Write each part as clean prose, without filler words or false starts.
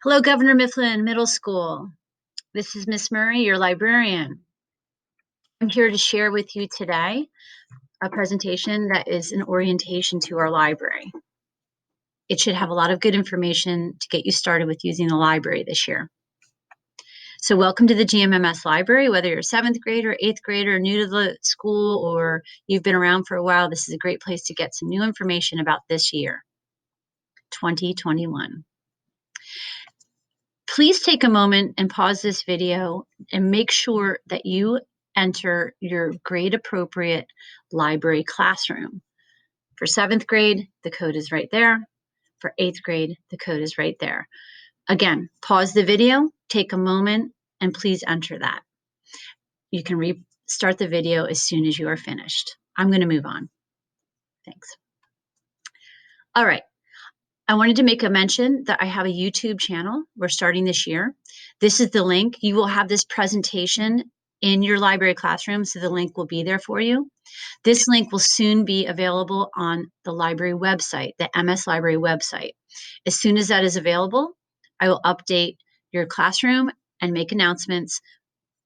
Hello, Governor Mifflin Middle School. This is Miss Murray, your librarian. I'm here to share with you today a presentation that is an orientation to our library. It should have a lot of good information to get you started with using the library this year. So welcome to the GMMS library. Whether you're 7th grader, 8th grader, new to the school, or you've been around for a while, this is a great place to get some new information about this year, 2021. Please take a moment and pause this video and make sure that you enter your grade appropriate library classroom. For 7th grade, the code is right there. For 8th grade, the code is right there. Again, pause the video, take a moment, and please enter that. You can restart the video as soon as you are finished. I'm going to move on. Thanks. All right. I wanted to make a mention that I have a YouTube channel. We're starting this year. This is the link. You will have this presentation in your library classroom, so the link will be there for you. This link will soon be available on the library website, the MS Library website. As soon as that is available, I will update your classroom and make announcements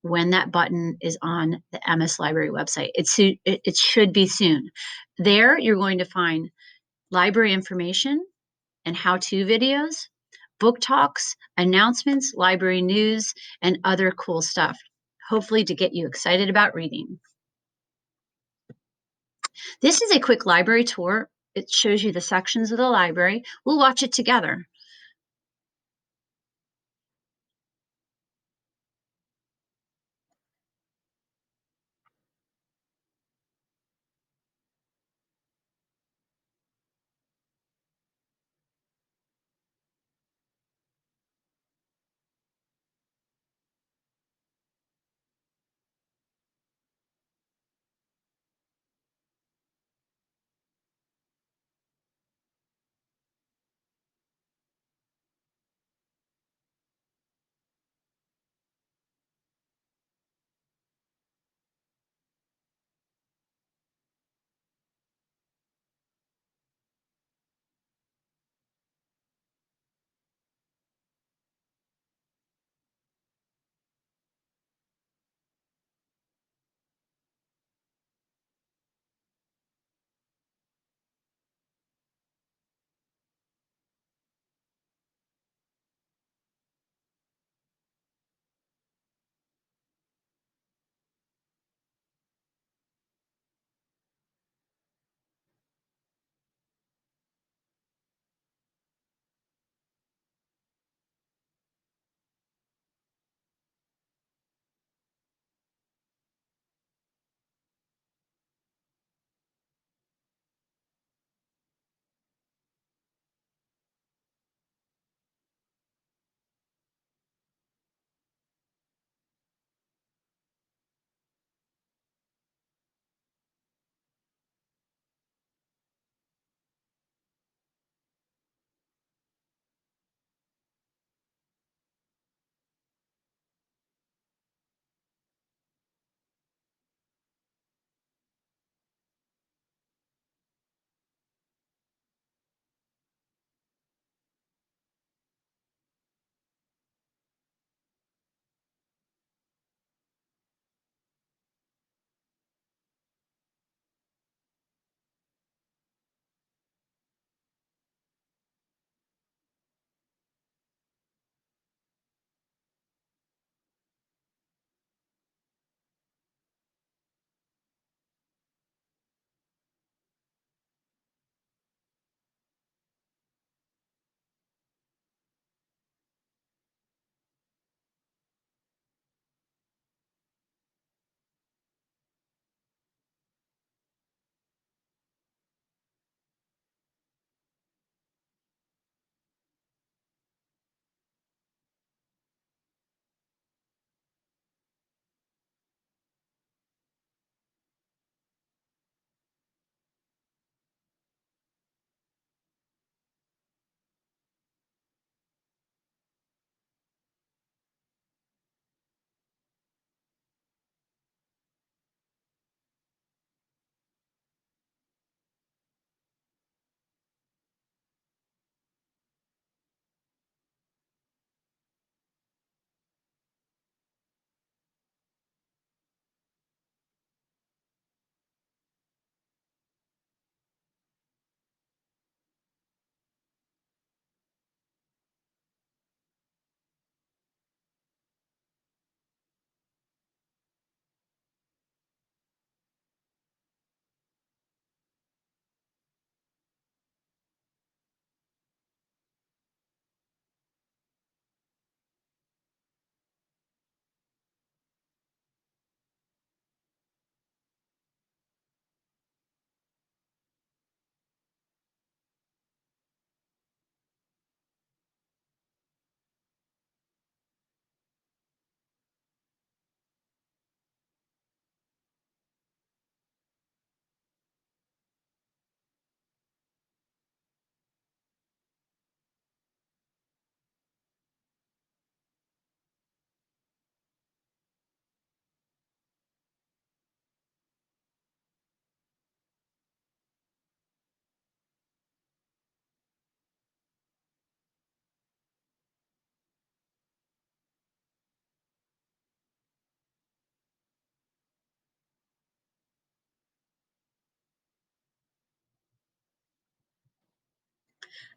when that button is on the MS Library website. It should be soon. There, you're going to find library information and how-to videos, book talks, announcements, library news, and other cool stuff, hopefully to get you excited about reading. This is a quick library tour. It shows you the sections of the library. We'll watch it together.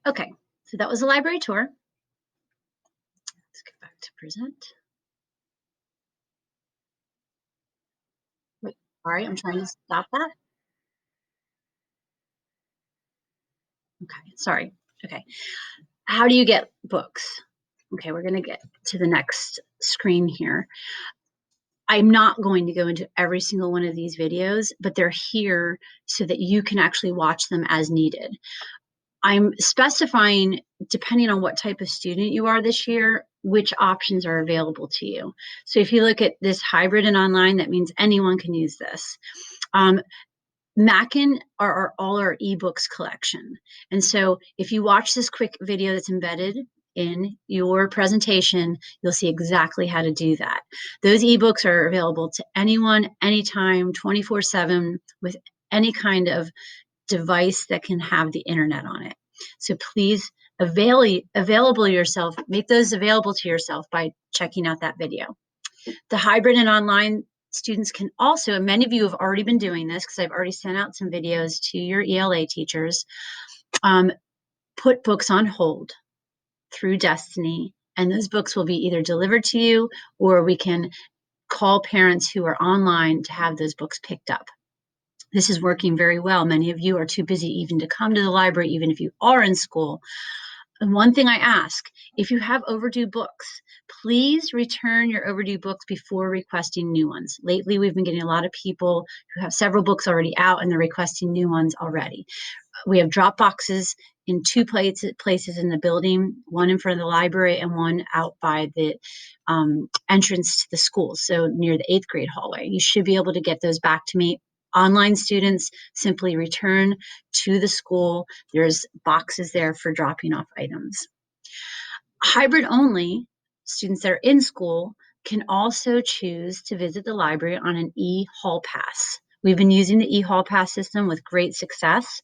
Okay, so that was a library tour. Let's get back to present. Wait, sorry, I'm trying to stop that. Okay, sorry. Okay, how do you get books? Okay, we're going to get to the next screen here. I'm not going to go into every single one of these videos, but they're here so that you can actually watch them as needed. I'm specifying, depending on what type of student you are this year, which options are available to you. So if you look at this hybrid and online, that means anyone can use this. Mackin are all our ebooks collection. And so if you watch this quick video that's embedded in your presentation, you'll see exactly how to do that. Those ebooks are available to anyone, anytime, 24/7, with any kind of device that can have the internet on it. So please available yourself, make those available to yourself by checking out that video. The hybrid and online students can also, and many of you have already been doing this because I've already sent out some videos to your ELA teachers, put books on hold through Destiny, and those books will be either delivered to you or we can call parents who are online to have those books picked up. This is working very well. Many of you are too busy even to come to the library, even if you are in school. And one thing I ask, if you have overdue books, please return your overdue books before requesting new ones. Lately, we've been getting a lot of people who have several books already out and they're requesting new ones already. We have drop boxes in two places in the building, one in front of the library and one out by the entrance to the school, so near the 8th grade hallway. You should be able to get those back to me. Online students simply return to the school. There's boxes there for dropping off items. Hybrid only students that are in school can also choose to visit the library on an e-hall pass. We've been using the e-hall pass system with great success.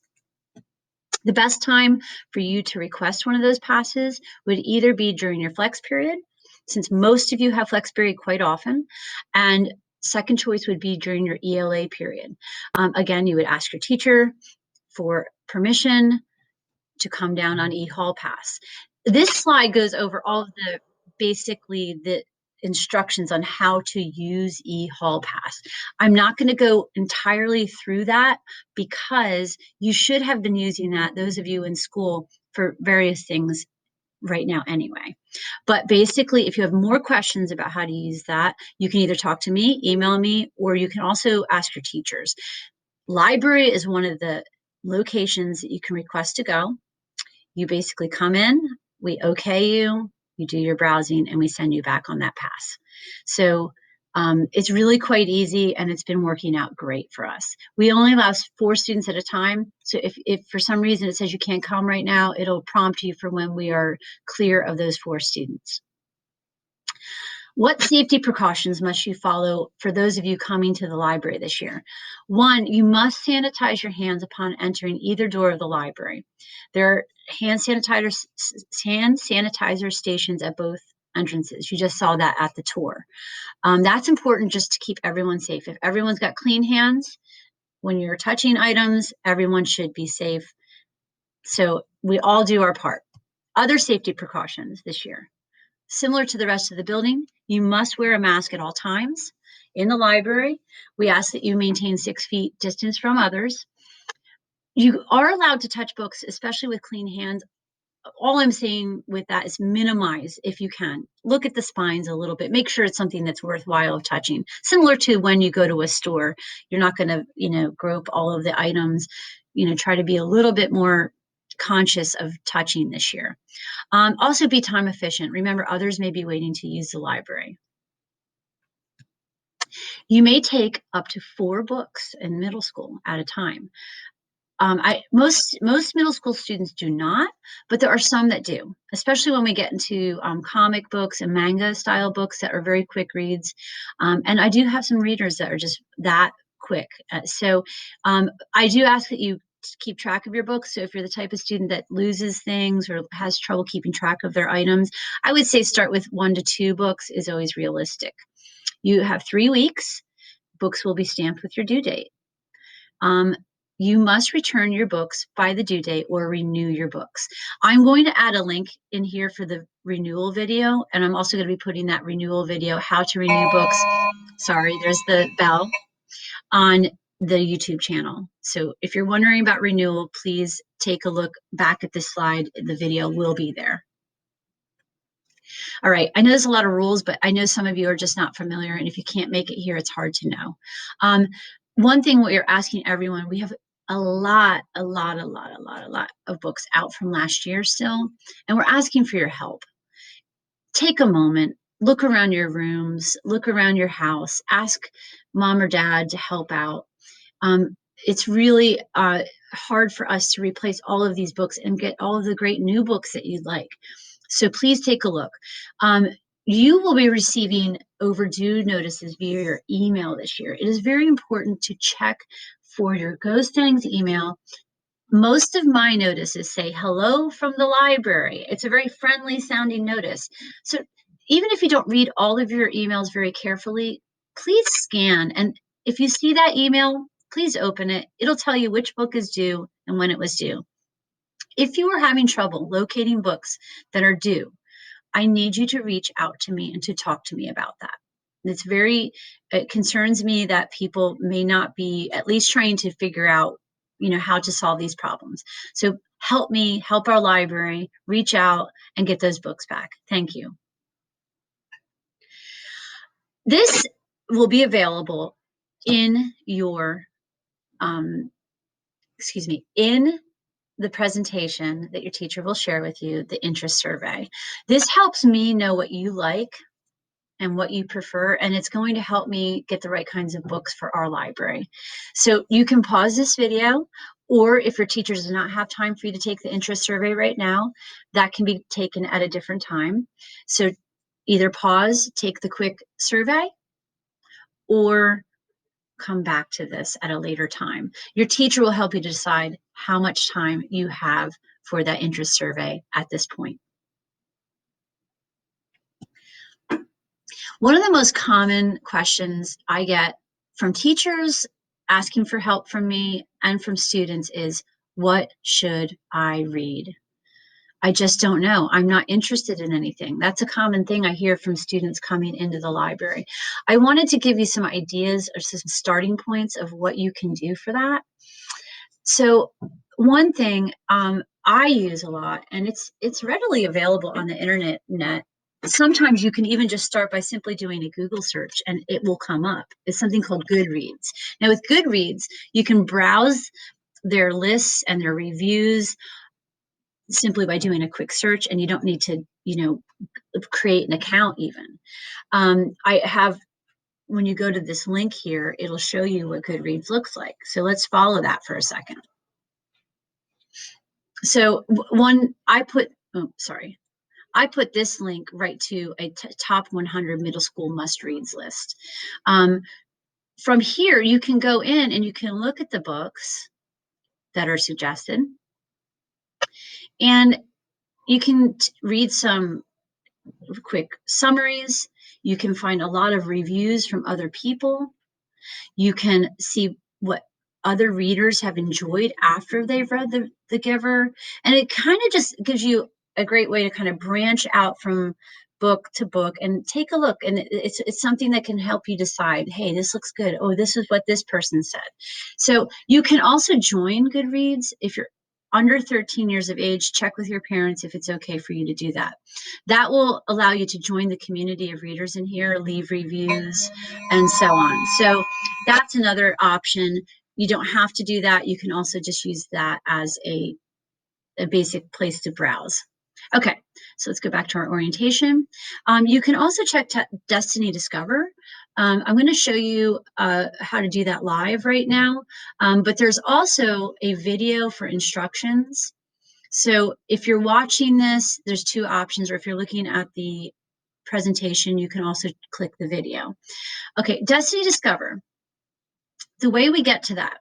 The best time for you to request one of those passes would either be during your flex period, since most of you have flex period quite often, and second choice would be during your ELA period. Again, you would ask your teacher for permission to come down on e-hall pass. This slide goes over all of basically the instructions on how to use e-hall pass. I'm not going to go entirely through that because you should have been using that, those of you in school, for various things right now anyway. But basically, if you have more questions about how to use that, you can either talk to me, email me, or you can also ask your teachers. Library is one of the locations that you can request to go. You basically come in, we okay you, you do your browsing, and we send you back on that pass. So it's really quite easy, and it's been working out great for us. We only allow 4 students at a time. So if for some reason it says you can't come right now, it'll prompt you for when we are clear of those 4 students. What safety precautions must you follow for those of you coming to the library this year? 1, you must sanitize your hands upon entering either door of the library. There are hand sanitizer stations at both entrances. You just saw that at the tour. That's important just to keep everyone safe. If everyone's got clean hands, when you're touching items, everyone should be safe. So we all do our part. Other safety precautions this year. Similar to the rest of the building, you must wear a mask at all times. In the library, we ask that you maintain 6 feet distance from others. You are allowed to touch books, especially with clean hands. All I'm saying with that is minimize if you can. Look at the spines a little bit. Make sure it's something that's worthwhile of touching. Similar to when you go to a store, you're not going to, grope all of the items. Try to be a little bit more conscious of touching this year. Also be time efficient. Remember, others may be waiting to use the library. You may take up to 4 books in middle school at a time. Most middle school students do not, but there are some that do, especially when we get into comic books and manga style books that are very quick reads. And I do have some readers that are just that quick. So I do ask that you keep track of your books. So if you're the type of student that loses things or has trouble keeping track of their items, I would say start with 1 to 2 books is always realistic. You have 3 weeks. Books will be stamped with your due date. you must return your books by the due date or renew your books. I'm going to add a link in here for the renewal video, and I'm also going to be putting that renewal video, how to renew books. Sorry, there's the bell, on the YouTube channel. So if you're wondering about renewal, please take a look back at this slide. The video will be there. All right, I know there's a lot of rules, but I know some of you are just not familiar, and if you can't make it here, it's hard to know. One thing we're asking everyone, we have a lot of books out from last year still, and we're asking for your help. Take a moment, look around your rooms, look around your house, ask mom or dad to help out. It's really hard for us to replace all of these books and get all of the great new books that you'd like. So please take a look. You will be receiving overdue notices via your email this year. It is very important to check for your Ghost Things email. Most of my notices say hello from the library. It's a very friendly sounding notice. So even if you don't read all of your emails very carefully, please scan. And if you see that email, please open it. It'll tell you which book is due and when it was due. If you are having trouble locating books that are due, I need you to reach out to me and to talk to me about that. It concerns me that people may not be at least trying to figure out, how to solve these problems. So help me, help our library, reach out and get those books back. Thank you. This will be available in your, in the presentation that your teacher will share with you, the interest survey. This helps me know what you like and what you prefer, and it's going to help me get the right kinds of books for our library. So you can pause this video, or if your teacher does not have time for you to take the interest survey right now, that can be taken at a different time. So either pause, take the quick survey, or come back to this at a later time. Your teacher will help you to decide how much time you have for that interest survey at this point. One of the most common questions I get from teachers asking for help from me and from students is, what should I read? I just don't know. I'm not interested in anything. That's a common thing I hear from students coming into the library. I wanted to give you some ideas or some starting points of what you can do for that. So one thing I use a lot, and it's readily available on the internet. Sometimes you can even just start by simply doing a Google search and it will come up. It's something called Goodreads. Now with Goodreads, you can browse their lists and their reviews simply by doing a quick search, and you don't need to, create an account even. When you go to this link here, it'll show you what Goodreads looks like. So let's follow that for a second. So I put this link right to a top 100 middle school must-reads list. From here, you can go in and you can look at the books that are suggested. And you can read some quick summaries. You can find a lot of reviews from other people. You can see what other readers have enjoyed after they've read the Giver. And it kind of just gives you a great way to kind of branch out from book to book and take a look. And it's something that can help you decide, hey, this looks good. Oh, this is what this person said. So you can also join Goodreads if you're under 13 years of age. Check with your parents if it's okay for you to do that. That will allow you to join the community of readers in here, leave reviews, and so on. So that's another option. You don't have to do that. You can also just use that as a basic place to browse. Okay, so let's go back to our orientation. You can also check Destiny Discover. I'm going to show you how to do that live right now, but there's also a video for instructions. So if you're watching this, there's two options, or if you're looking at the presentation, you can also click the video. Okay, Destiny Discover. The way we get to that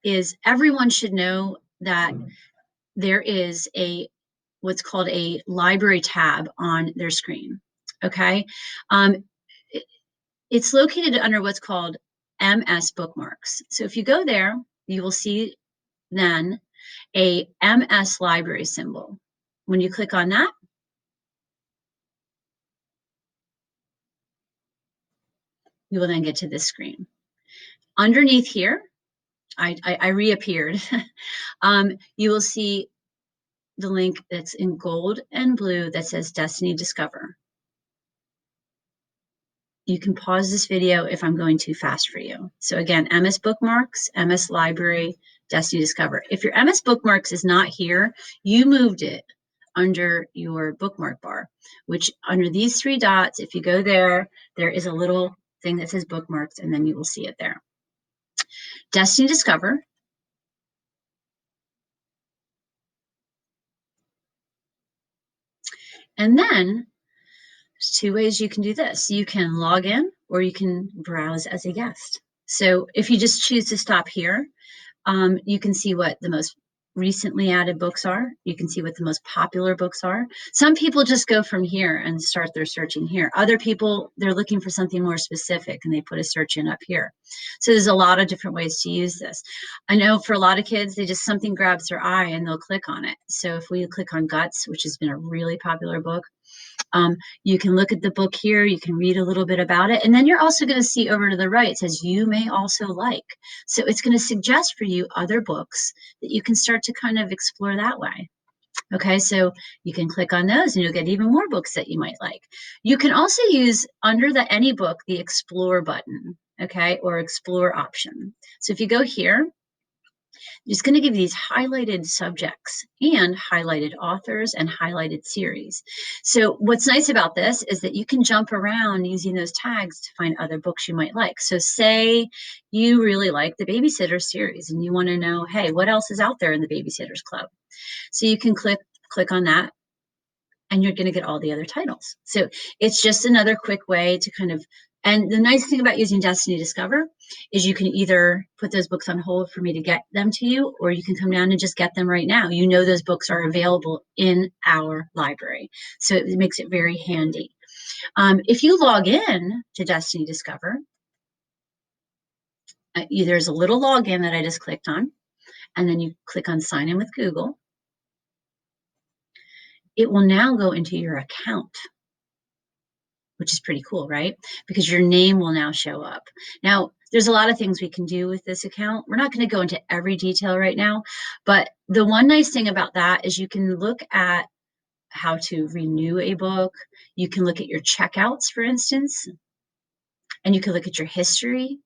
is everyone should know that there is what's called a library tab on their screen. Okay, it's located under what's called MS bookmarks. So if you go there, you will see then a MS library symbol. When you click on that, you will then get to this screen. Underneath here, I reappeared. You will see the link that's in gold and blue that says Destiny Discover. You can pause this video if I'm going too fast for you. So again, MS Bookmarks, MS Library, Destiny Discover. If your MS Bookmarks is not here, you moved it under your bookmark bar, which under these three dots, if you go there, there is a little thing that says bookmarks, and then you will see it there. Destiny Discover. And then there's two ways you can do this. You can log in or you can browse as a guest. So if you just choose to stop here, you can see what the most recently added books are. You can see what the most popular books are. Some people just go from here and start their searching here. Other people, they're looking for something more specific and they put a search in up here. So there's a lot of different ways to use this. I know for a lot of kids, they just, something grabs their eye and they'll click on it. So if we click on Guts, which has been a really popular book, you can look at the book here, you can read a little bit about it, and then you're also going to see over to the right, it says you may also like. So it's going to suggest for you other books that you can start to kind of explore that way. Okay, so you can click on those and you'll get even more books that you might like. You can also use under the any book, the explore button, okay, or explore option. So if you go here, it's going to give you these highlighted subjects and highlighted authors and highlighted series. So what's nice about this is that you can jump around using those tags to find other books you might like. So say you really like the Babysitter series and you want to know, hey, what else is out there in the Babysitters Club? So you can click on that and you're going to get all the other titles. So it's just another quick way to kind of, and the nice thing about using Destiny Discover is you can either put those books on hold for me to get them to you, or you can come down and just get them right now. You know those books are available in our library. So it makes it very handy. If you log in to Destiny Discover, there's a little login that I just clicked on, and then you click on Sign in with Google. It will now go into your account, which is pretty cool, right? Because your name will now show up. Now, there's a lot of things we can do with this account. We're not going to go into every detail right now, but the one nice thing about that is you can look at how to renew a book. You can look at your checkouts, for instance, and you can look at your history.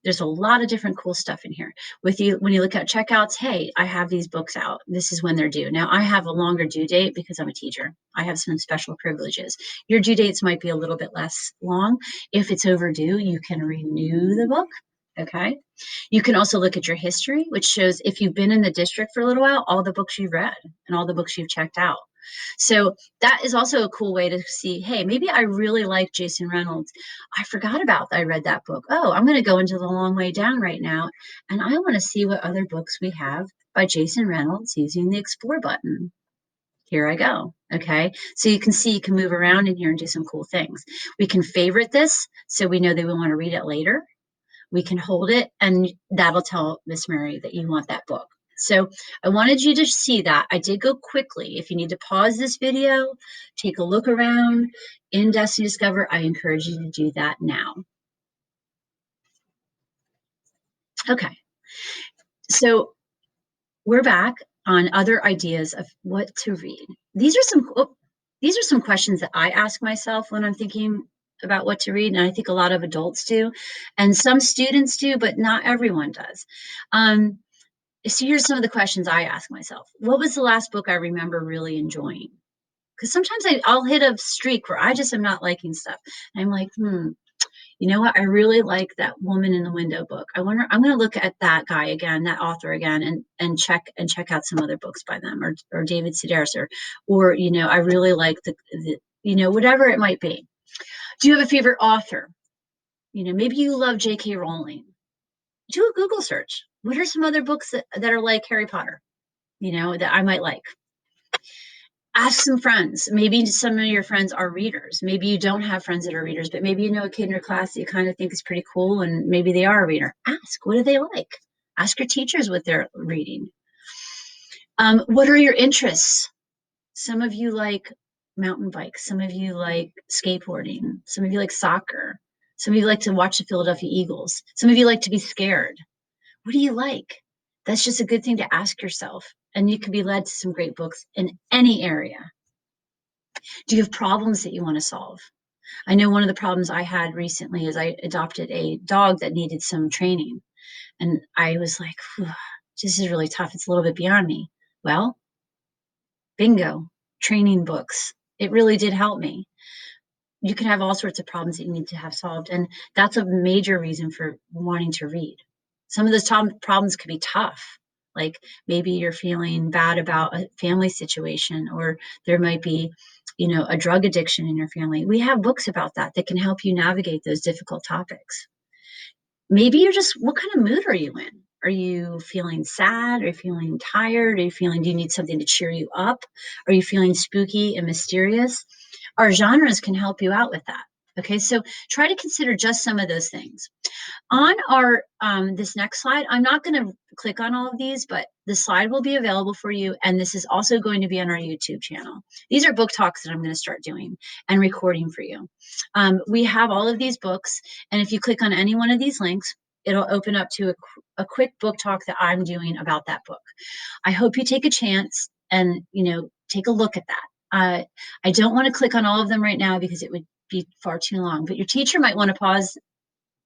There's a lot of different cool stuff in here. With you, when you look at checkouts, hey, I have these books out. This is when they're due. Now, I have a longer due date because I'm a teacher. I have some special privileges. Your due dates might be a little bit less long. If it's overdue, you can renew the book. Okay. You can also look at your history, which shows if you've been in the district for a little while, all the books you've read and all the books you've checked out. So that is also a cool way to see, hey, maybe I really like Jason Reynolds. I forgot about that. I read that book. Oh, I'm going to go into The Long Way Down right now, and I want to see what other books we have by Jason Reynolds using the Explore button. Here I go. Okay, so you can see you can move around in here and do some cool things. We can favorite this so we know that we want to read it later. We can hold it, and that'll tell Miss Mary that you want that book. So I wanted you to see that. I did go quickly. If you need to pause this video, take a look around in Destiny Discover, I encourage you to do that now. Okay, so we're back on other ideas of what to read. These are some questions that I ask myself when I'm thinking about what to read, and I think a lot of adults do, and some students do, but not everyone does. So here's some of the questions I ask myself. What was the last book I remember really enjoying? Because sometimes I'll hit a streak where I just am not liking stuff. And I'm like, you know what? I really like that Woman in the Window book. I'm going to look at that guy again, that author again, and check out some other books by them, or David Sedaris, or you know, I really like the you know, whatever it might be. Do you have a favorite author? You know, maybe you love J.K. Rowling. Do a Google search. What are some other books that are like Harry Potter, you know, that I might like? Ask some friends. Maybe some of your friends are readers. Maybe you don't have friends that are readers, but maybe you know a kid in your class that you kind of think is pretty cool and maybe they are a reader. Ask, what do they like? Ask your teachers what they're reading. What are your interests? Some of you like mountain bikes. Some of you like skateboarding. Some of you like soccer. Some of you like to watch the Philadelphia Eagles. Some of you like to be scared. What do you like? That's just a good thing to ask yourself. And you can be led to some great books in any area. Do you have problems that you want to solve? I know one of the problems I had recently is I adopted a dog that needed some training. And I was like, this is really tough. It's a little bit beyond me. Well, bingo, training books. It really did help me. You can have all sorts of problems that you need to have solved. And that's a major reason for wanting to read. Some of those problems could be tough. Like maybe you're feeling bad about a family situation, or there might be, a drug addiction in your family. We have books about that that can help you navigate those difficult topics. Maybe you're just, what kind of mood are you in? Are you feeling sad? Are you feeling tired? Are you feeling, do you need something to cheer you up? Are you feeling spooky and mysterious? Our genres can help you out with that. Okay, so try to consider just some of those things. On our this next slide, I'm not going to click on all of these, but the slide will be available for you, and this is also going to be on our YouTube channel. These are book talks that I'm going to start doing and recording for you. We have all of these books, and if you click on any one of these links, it'll open up to a quick book talk that I'm doing about that book. I hope you take a chance and take a look at that. I don't want to click on all of them right now because it would be far too long, but your teacher might want to pause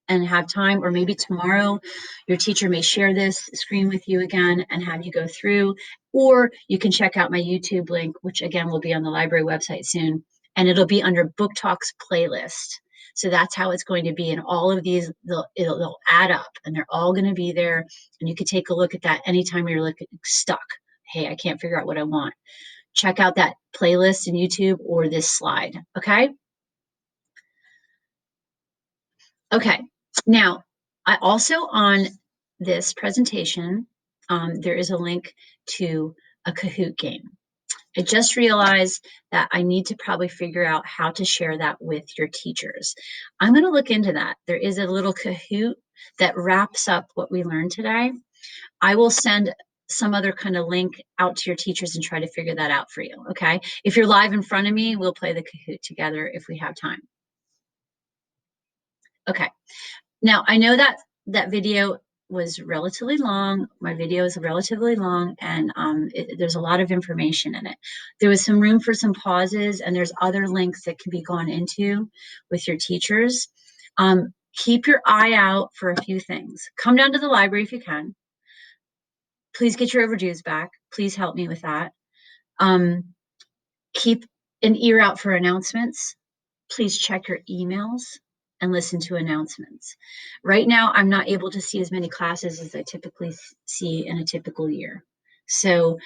and have time, or maybe tomorrow your teacher may share this screen with you again and have you go through, or you can check out my YouTube link, which again will be on the library website soon, and it'll be under Book Talks playlist. So that's how it's going to be, and all of these they'll add up, and they're all going to be there, and you can take a look at that anytime you're stuck. Hey, I can't figure out what I want. Check out that playlist in YouTube or this slide. Okay. Okay. Now, I also on this presentation, there is a link to a Kahoot game. I just realized that I need to probably figure out how to share that with your teachers. I'm going to look into that. There is a little Kahoot that wraps up what we learned today. I will send some other kind of link out to your teachers and try to figure that out for you. Okay. If you're live in front of me, we'll play the Kahoot together if we have time. Okay. Now, I know that that video was relatively long. My video is relatively long, and there's a lot of information in it. There was some room for some pauses, and there's other links that can be gone into with your teachers. Keep your eye out for a few things. Come down to the library if you can. Please get your overdues back. Please help me with that. Keep an ear out for announcements. Please check your emails and listen to announcements. Right now, I'm not able to see as many classes as I typically see in a typical year. So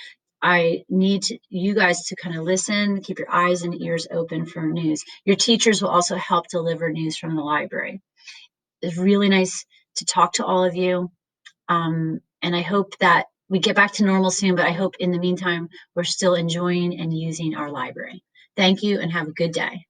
I need you guys to kind of listen, keep your eyes and ears open for news. Your teachers will also help deliver news from the library. It's really nice to talk to all of you. And I hope that we get back to normal soon, but I hope in the meantime, we're still enjoying and using our library. Thank you and have a good day.